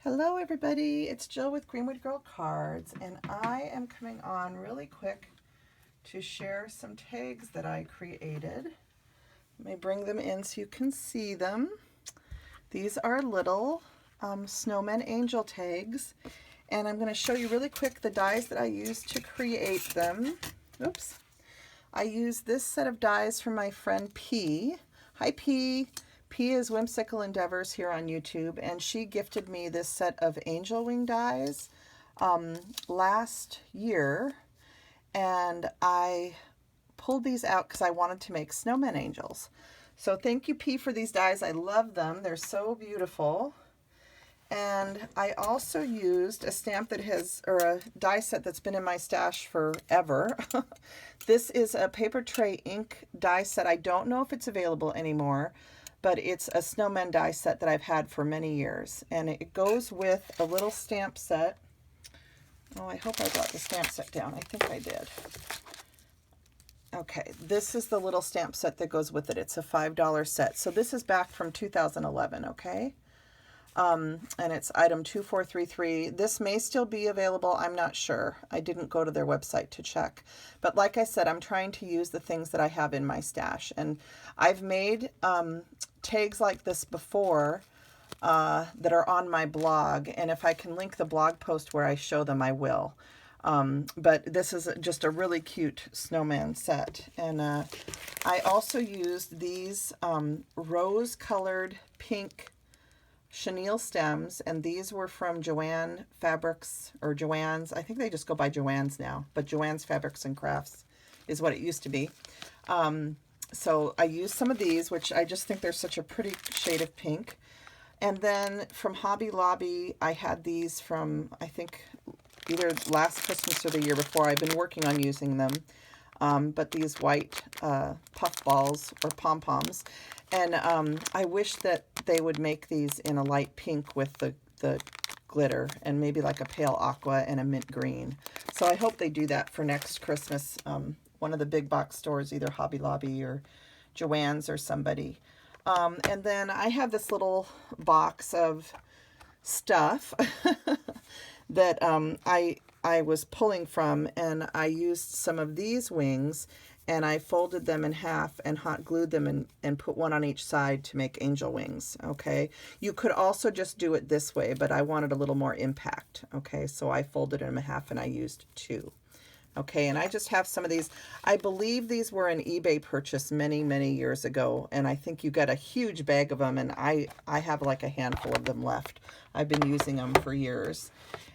Hello everybody, it's Jill with Greenwood Girl Cards, and I am coming on really quick to share some tags that I created. Let me bring them in so you can see them. These are little snowman angel tags, and I'm going to show you really quick the dies that I used to create them. Oops. I used this set of dies from my friend P. Hi P. Pea of Whimsical Endeavors here on YouTube, and she gifted me this set of angel wing dies last year, and I pulled these out because I wanted to make snowman angels. So thank you, P, for these dies. I love them. They're so beautiful. And I also used a stamp that has, or a die set that's been in my stash forever. This is a Papertrey Ink die set. I don't know if it's available anymore, but it's a snowman die set that I've had for many years. And it goes with a little stamp set. Oh, I hope I got the stamp set down. I think I did. Okay, this is the little stamp set that goes with it. It's a $5 set. So this is back from 2011, okay? And it's item 2433. This may still be available. I'm not sure. I didn't go to their website to check. But like I said, I'm trying to use the things that I have in my stash. And I've made tags like this before that are on my blog. And if I can link the blog post where I show them, I will. But this is just a really cute snowman set. And I also used these rose-colored pink chenille stems, and these were from Joanne Fabrics, or Joanne's. I think they just go by Joanne's now, but Joanne's Fabrics and Crafts is what it used to be. So I used some of these, which I just think they're such a pretty shade of pink. And then from Hobby Lobby, I had these from, I think, either last Christmas or the year before. I've been working on using them. But these white puff balls or pom-poms. And I wish that they would make these in a light pink with the glitter, and maybe like a pale aqua and a mint green. So I hope they do that for next Christmas. One of the big box stores, either Hobby Lobby or Joann's or somebody. And then I have this little box of stuff that I was pulling from, and I used some of these wings, and I folded them in half and hot glued them and put one on each side to make angel wings, okay? You could also just do it this way, but I wanted a little more impact, okay? So I folded them in half and I used two. Okay, and I just have some of these. I believe these were an eBay purchase many, many years ago, and I think you got a huge bag of them, and I have like a handful of them left. I've been using them for years.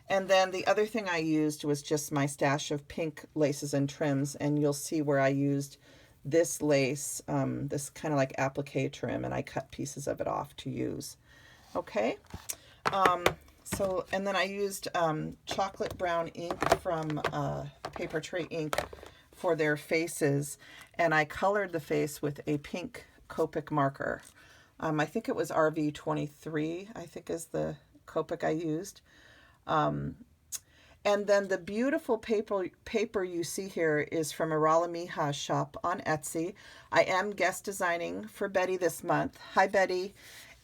And then the other thing I used was just my stash of pink laces and trims, and you'll see where I used this lace, this kind of like applique trim, and I cut pieces of it off to use. Okay. So, and then I used chocolate brown ink from Papertrey Ink for their faces, and I colored the face with a pink Copic marker. I think it was RV23, I think is the Copic I used. And then the beautiful paper you see here is from Iralamija Shop on Etsy. I am guest designing for Betty this month. Hi, Betty.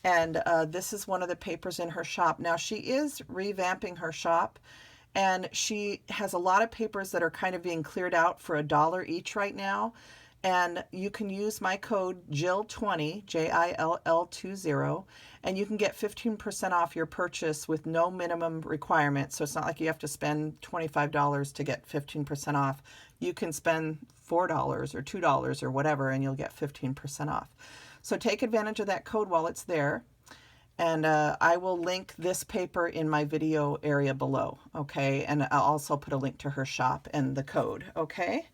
And this is one of the papers in her shop. Now, she is revamping her shop, and she has a lot of papers that are kind of being cleared out for $1 each right now. And you can use my code JILL20, JILL20, and you can get 15% off your purchase with no minimum requirement. So it's not like you have to spend $25 to get 15% off. You can spend $4 or $2 or whatever, and you'll get 15% off. So take advantage of that code while it's there. And I will link this paper in my video area below, okay? And I'll also put a link to her shop and the code, okay?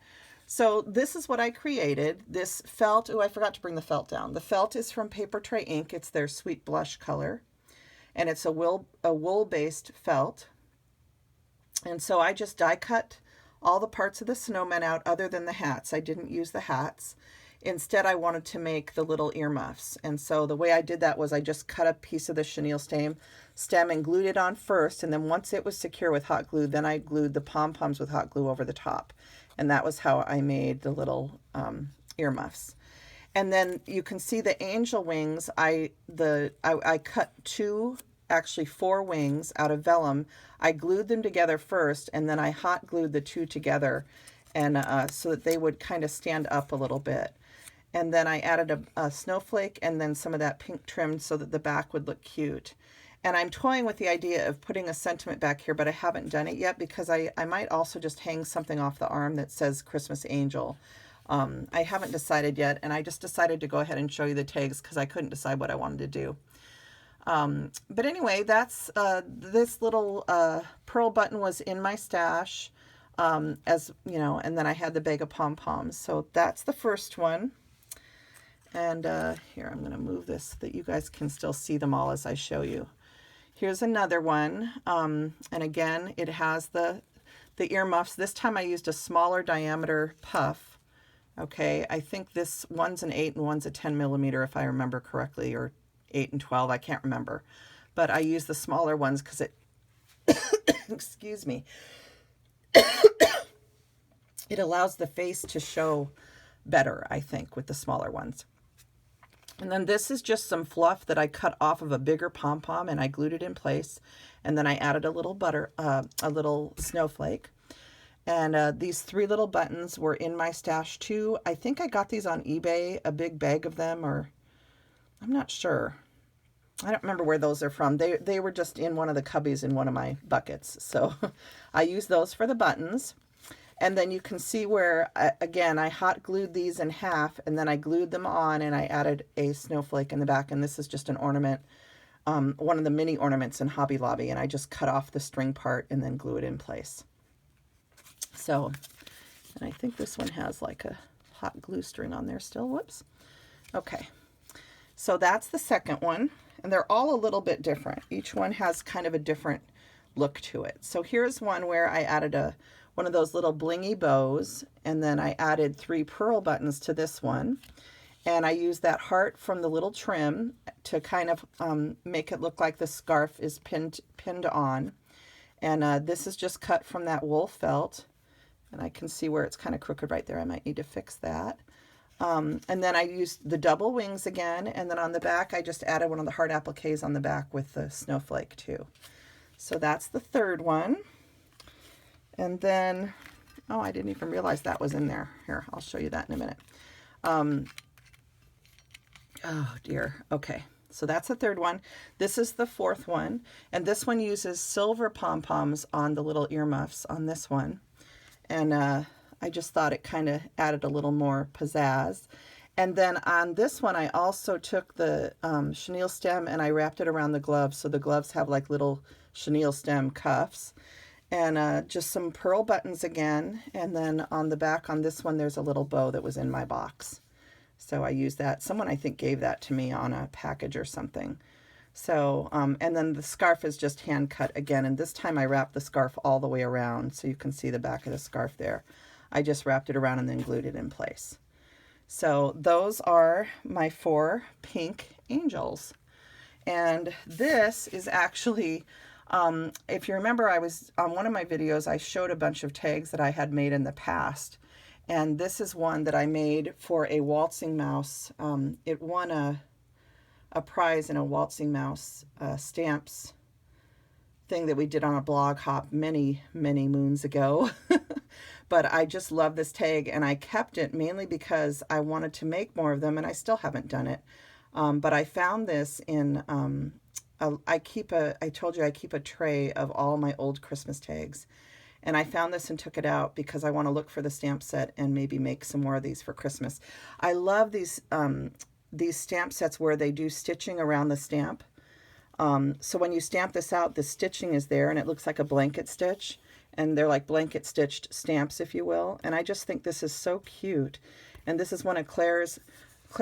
So this is what I created. This felt, oh, I forgot to bring the felt down. The felt is from Papertrey Ink. It's their Sweet Blush color. And it's a wool-based felt. And so I just die cut all the parts of the snowman out other than the hats. I didn't use the hats. Instead, I wanted to make the little earmuffs. And so the way I did that was I just cut a piece of the chenille stem and glued it on first. And then once it was secure with hot glue, then I glued the pom-poms with hot glue over the top. And that was how I made the little earmuffs. And then you can see the angel wings. I cut two actually 4 wings out of vellum. I glued them together first, and then I hot glued the 2 together, and so that they would kind of stand up a little bit. And then I added a snowflake and then some of that pink trimmed so that the back would look cute. And I'm toying with the idea of putting a sentiment back here, but I haven't done it yet because I might also just hang something off the arm that says Christmas Angel. I haven't decided yet, and I just decided to go ahead and show you the tags because I couldn't decide what I wanted to do. But anyway, that's this little pearl button was in my stash, as you know, and then I had the bag of pom-poms. So that's the first one. And here, I'm going to move this so that you guys can still see them all as I show you. Here's another one. And again, it has the earmuffs. This time I used a smaller diameter puff. Okay, I think this one's an 8 and one's a 10 millimeter, if I remember correctly, or 8 and 12, I can't remember. But I use the smaller ones because it, excuse me, it allows the face to show better, I think, with the smaller ones. And then this is just some fluff that I cut off of a bigger pom-pom and I glued it in place. And then I added a little a little snowflake. And these 3 little buttons were in my stash too. I think I got these on eBay, a big bag of them, or I'm not sure. I don't remember where those are from. They were just in one of the cubbies in one of my buckets. So I used those for the buttons. And then you can see where, again, I hot glued these in half and then I glued them on and I added a snowflake in the back. And this is just an ornament, one of the mini ornaments in Hobby Lobby. And I just cut off the string part and then glue it in place. So, and I think this one has like a hot glue string on there still. Whoops. Okay. So that's the second one. And they're all a little bit different. Each one has kind of a different look to it. So here's one where I added one of those little blingy bows, and then I added 3 pearl buttons to this one. And I used that heart from the little trim to kind of make it look like the scarf is pinned on. And this is just cut from that wool felt. And I can see where it's kind of crooked right there. I might need to fix that. And then I used the double wings again. And then on the back, I just added one of the heart appliques on the back with the snowflake too. So that's the third one. And then, oh, I didn't even realize that was in there. Here, I'll show you that in a minute. Oh dear. Okay. So that's the third one. This is the fourth one. And this one uses silver pom-poms on the little earmuffs on this one. And I just thought it kind of added a little more pizzazz. And then on this one, I also took the chenille stem and I wrapped it around the gloves. So the gloves have like little chenille stem cuffs. And just some pearl buttons again. And then on the back on this one, there's a little bow that was in my box. So I used that. Someone, I think, gave that to me on a package or something. So, and then the scarf is just hand cut again. And this time I wrapped the scarf all the way around. So you can see the back of the scarf there. I just wrapped it around and then glued it in place. So those are my 4 pink angels. And this is actually, if you remember, I was on one of my videos, I showed a bunch of tags that I had made in the past. And this is one that I made for a waltzing mouse. It won a prize in a waltzing mouse stamps thing that we did on a blog hop many, many moons ago. But I just love this tag and I kept it mainly because I wanted to make more of them and I still haven't done it. But I found this in, I told you I keep a tray of all my old Christmas tags. And I found this and took it out because I want to look for the stamp set and maybe make some more of these for Christmas. I love these stamp sets where they do stitching around the stamp. So when you stamp this out, the stitching is there and it looks like a blanket stitch. And they're like blanket stitched stamps, if you will. And I just think this is so cute. And this is one of Claire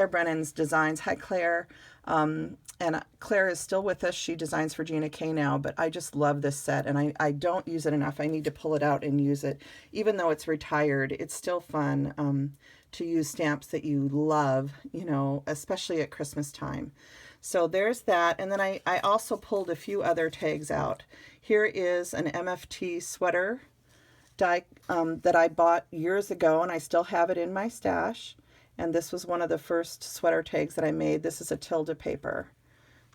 Brennan's designs. Hi, Claire. And Claire is still with us. She designs for Gina K now, but I just love this set and I don't use it enough. I need to pull it out and use it. Even though it's retired, it's still fun to use stamps that you love, you know, especially at Christmas time. So there's that. And then I also pulled a few other tags out. Here is an MFT sweater die that I bought years ago and I still have it in my stash. And this was one of the first sweater tags that I made. This is a tilde paper.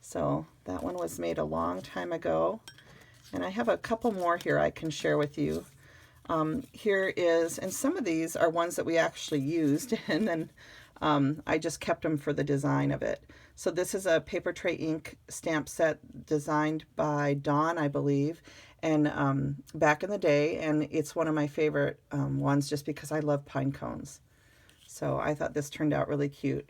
So that one was made a long time ago. And I have a couple more here I can share with you. Here is, and some of these are ones that we actually used, and then I just kept them for the design of it. So this is a Papertrey Ink stamp set designed by Dawn, I believe, and back in the day, and it's one of my favorite ones just because I love pine cones. So I thought this turned out really cute.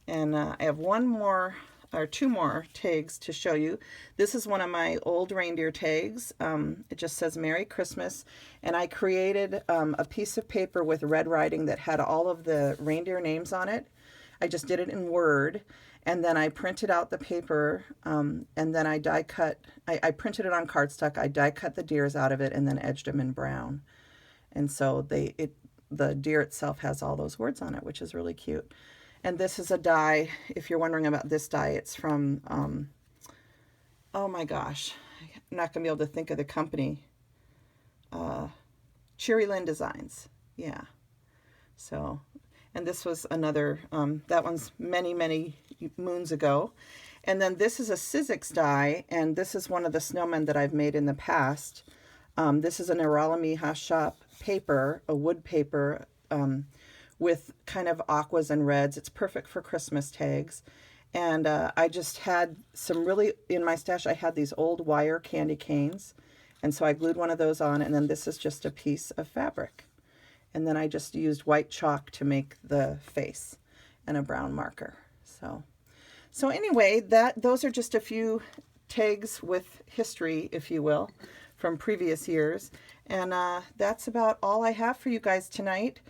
And I have one more or two more tags to show you. This is one of my old reindeer tags. It just says Merry Christmas, and I created a piece of paper with red writing that had all of the reindeer names on it. I just did it in Word, and then I printed out the paper, and then I die cut. I printed it on cardstock. I die cut the deers out of it and then edged them in brown. And so the deer itself has all those words on it, which is really cute. And this is a die. If you're wondering about this die, it's from, oh my gosh, I'm not going to be able to think of the company. Cheery Lynn Designs. Yeah. So, and this was another, that one's many, many moons ago. And then this is a Sizzix die, and this is one of the snowmen that I've made in the past. This is an Iralamija Shop paper, a wood paper, with kind of aquas and reds. It's perfect for Christmas tags. And I just had some really, in my stash, I had these old wire candy canes. And so I glued one of those on, and then this is just a piece of fabric. And then I just used white chalk to make the face and a brown marker. So anyway, those are just a few tags with history, if you will, from previous years. And that's about all I have for you guys tonight.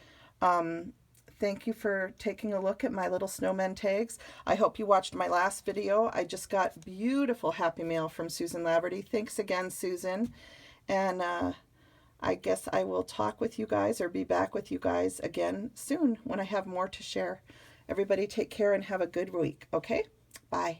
Thank you for taking a look at my little snowman tags. I hope you watched my last video. I just got beautiful Happy Mail from Susan Laverty. Thanks again, Susan. And I guess I will talk with you guys or be back with you guys again soon when I have more to share. Everybody take care and have a good week, okay? Bye.